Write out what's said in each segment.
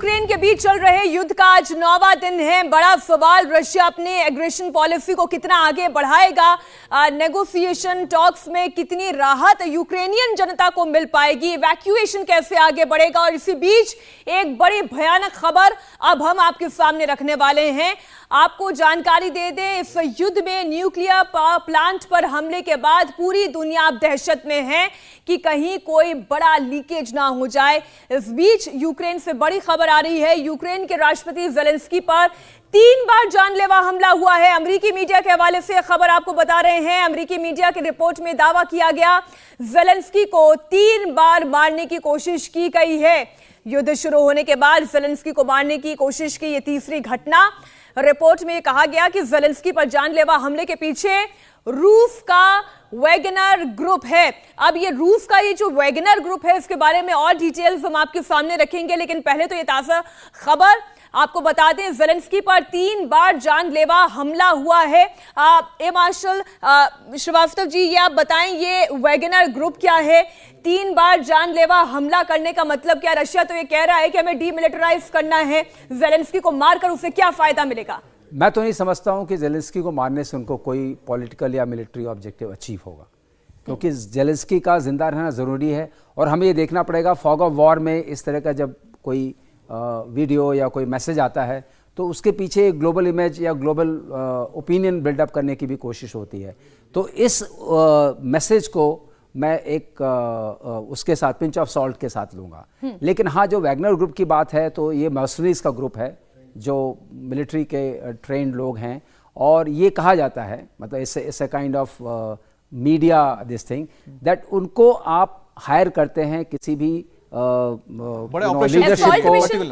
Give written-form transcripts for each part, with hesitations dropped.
Ukraine के बीच चल रहे युद्ध का आज 9वां दिन है। बड़ा सवाल, रशिया अपने एग्रेशन पॉलिसी को कितना आगे बढ़ाएगा, नेगोशिएशन टॉक्स में कितनी राहत यूक्रेनियन जनता को मिल पाएगी, इवैक्यूएशन कैसे आगे बढ़ेगा। और इसी बीच एक बड़ी भयानक खबर अब हम आपके सामने रखने वाले हैं। आपको जानकारी दे दें, इस युद्ध में न्यूक्लियर पावर प्लांट पर हमले के बाद पूरी दुनिया अब दहशत में है कि कहीं कोई बड़ा लीकेज ना हो जाए। इस बीच यूक्रेन से बड़ी खबर आ रही है। यूक्रेन के राष्ट्रपति ज़ेलेंस्की पर 3 बार जानलेवा हमला हुआ है। अमेरिकी मीडिया के हवाले से खबर आपको बता रहे हैं। अमेरिकी मीडिया की रिपोर्ट में दावा किया गया ज़ेलेंस्की को 3 बार मारने की कोशिश की गई है। युद्ध शुरू होने के बाद ज़ेलेंस्की को मारने की कोशिश की ये तीसरी घटना। रिपोर्ट में कहा गया कि ज़ेलेंस्की पर जानलेवा हमले के पीछे रूस का वैगनर ग्रुप है। अब ये रूस का जो वैगनर ग्रुप है, इसके बारे में और डिटेल्स हम आपके सामने रखेंगे, लेकिन पहले तो ये ताज़ा खबर आपको बता दें, ज़ेलेंस्की पर 3 बार जानलेवा हमला हुआ है। ए मार्शल श्रीवास्तव जी, ये आप बताएं, ये वैगनर ग्रुप क्या है? 3 बार जानलेवा हमला करने का मतलब क्या? रशिया तो ये कह रहा है कि हमें डीमिलिटराइज करना है, ज़ेलेंस्की को मारकर उसे क्या फायदा मिलेगा? मैं तो नहीं समझता हूं कि ज़ेलेंस्की को मारने से उनको कोई पॉलिटिकल या मिलिट्री ऑब्जेक्टिव अचीव होगा, क्योंकि ज़ेलेंस्की का जिंदा रहना ज़रूरी है। और हमें ये देखना पड़ेगा, फॉग ऑफ वॉर में इस तरह का जब कोई वीडियो या कोई मैसेज आता है तो उसके पीछे एक ग्लोबल इमेज या ग्लोबल ओपिनियन बिल्डअप करने की भी कोशिश होती है। तो इस मैसेज को मैं एक उसके साथ पिंच ऑफ सॉल्ट के साथ लूँगा। लेकिन हाँ, जो वैगनर ग्रुप की बात है तो ये मर्सनरीज का ग्रुप है जो मिलिट्री के ट्रेंड लोग हैं। और ये कहा जाता है, मतलब it's a kind of media this thing, that उनको आप हायर करते हैं किसी भी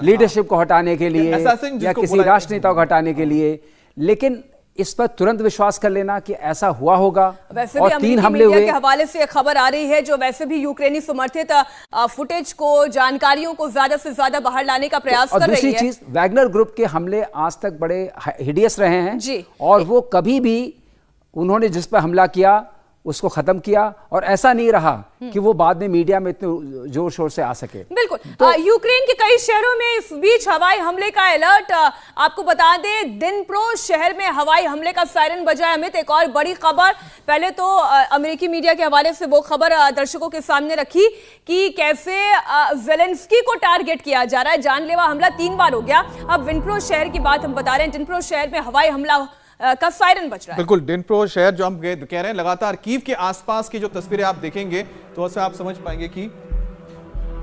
लीडरशिप को हटाने के लिए या किसी राष्ट्रनेता को हटाने के लिए। लेकिन इस पर तुरंत विश्वास कर लेना कि ऐसा हुआ होगा। वैसे और भी 3 हमले हुए के हवाले से खबर आ रही है, जो वैसे भी यूक्रेनी समर्थित फुटेज को, जानकारियों को ज्यादा से ज्यादा बाहर लाने का प्रयास कर रही है। दूसरी चीज, वैगनर ग्रुप के हमले आज तक बड़े हिडियस रहे हैं जी। और वो कभी भी उन्होंने जिस पर हमला किया उसको खत्म किया, और ऐसा नहीं रहा कि वो बाद में मीडिया में इतने जोर शोर से आ सके। बिल्कुल। तो यूक्रेन के कई शहरों में इस बीच हवाई हमले का अलर्ट। आपको बता दें, दिनप्रो शहर में हवाई हमले का सायरन बजा है। अमित, एक और बड़ी खबर, पहले तो अमेरिकी मीडिया के हवाले से वो खबर दर्शकों के सामने रखी कि कैसे ज़ेलेंस्की को टारगेट किया जा रहा है। जानलेवा हमला 3 बार हो गया। अब दिनप्रो शहर की बात हम बता रहे हैं। दिनप्रो शहर में हवाई हमला का सायरन बज रहा है। बिल्कुल, दिनप्रो शहर जो हम कह रहे हैं, लगातार कीव के आसपास की जो तस्वीरें आप देखेंगे तो उससे आप समझ पाएंगे कि,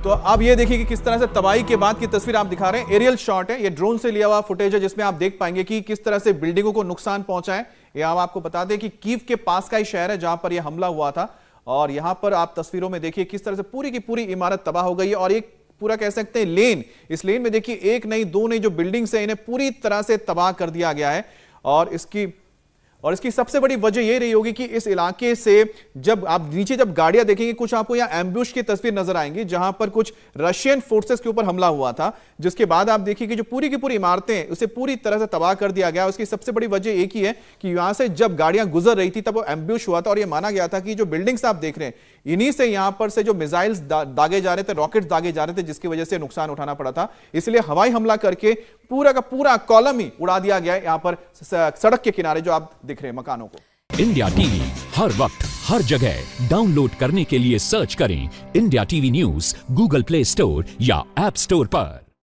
तो अब ये देखिए कि किस तरह से तबाही के बाद की तस्वीर आप दिखा रहे हैं। एरियल शॉट है, ये ड्रोन से लिया हुआ फुटेज है, जिसमें आप देख पाएंगे कि किस तरह से बिल्डिंगों को नुकसान पहुंचा है। ये हम आपको बता दें कि कीव के पास का ही शहर है जहां पर यह हमला हुआ था। और यहां पर आप तस्वीरों में देखिए किस तरह से पूरी की पूरी इमारत तबाह हो गई है। और एक पूरा कह सकते हैं लेन, इस लेन में देखिए 1 नहीं 2 नहीं, जो बिल्डिंग्स है इन्हें पूरी तरह से तबाह कर दिया गया है। और इसकी सबसे बड़ी वजह यह रही होगी कि इस इलाके से जब आप नीचे जब गाड़ियां देखेंगे, कुछ आपको यहां एम्बुश की तस्वीर नजर आएंगी जहां पर कुछ रशियन फोर्सेस के ऊपर हमला हुआ था, जिसके बाद आप देखिए कि जो पूरी की पूरी इमारतें उसे पूरी तरह से तबाह कर दिया गया। उसकी सबसे बड़ी वजह एक ही है कि यहां से जब गाड़ियां गुजर रही थी तब वो एम्बुश हुआ था। और यह माना गया था कि जो बिल्डिंग्स आप देख रहे हैं, इन्हीं से यहां पर से जो मिसाइल्स दागे जा रहे थे, रॉकेट्स दागे जा रहे थे, जिसकी वजह से नुकसान उठाना पड़ा था। इसलिए हवाई हमला करके पूरा का पूरा कॉलम ही उड़ा दिया गया है यहां पर सड़क के किनारे जो आप दिख रहे हैं मकानों को। इंडिया टीवी हर वक्त हर जगह डाउनलोड करने के लिए सर्च करें India TV news Google play store या ऐप स्टोर पर।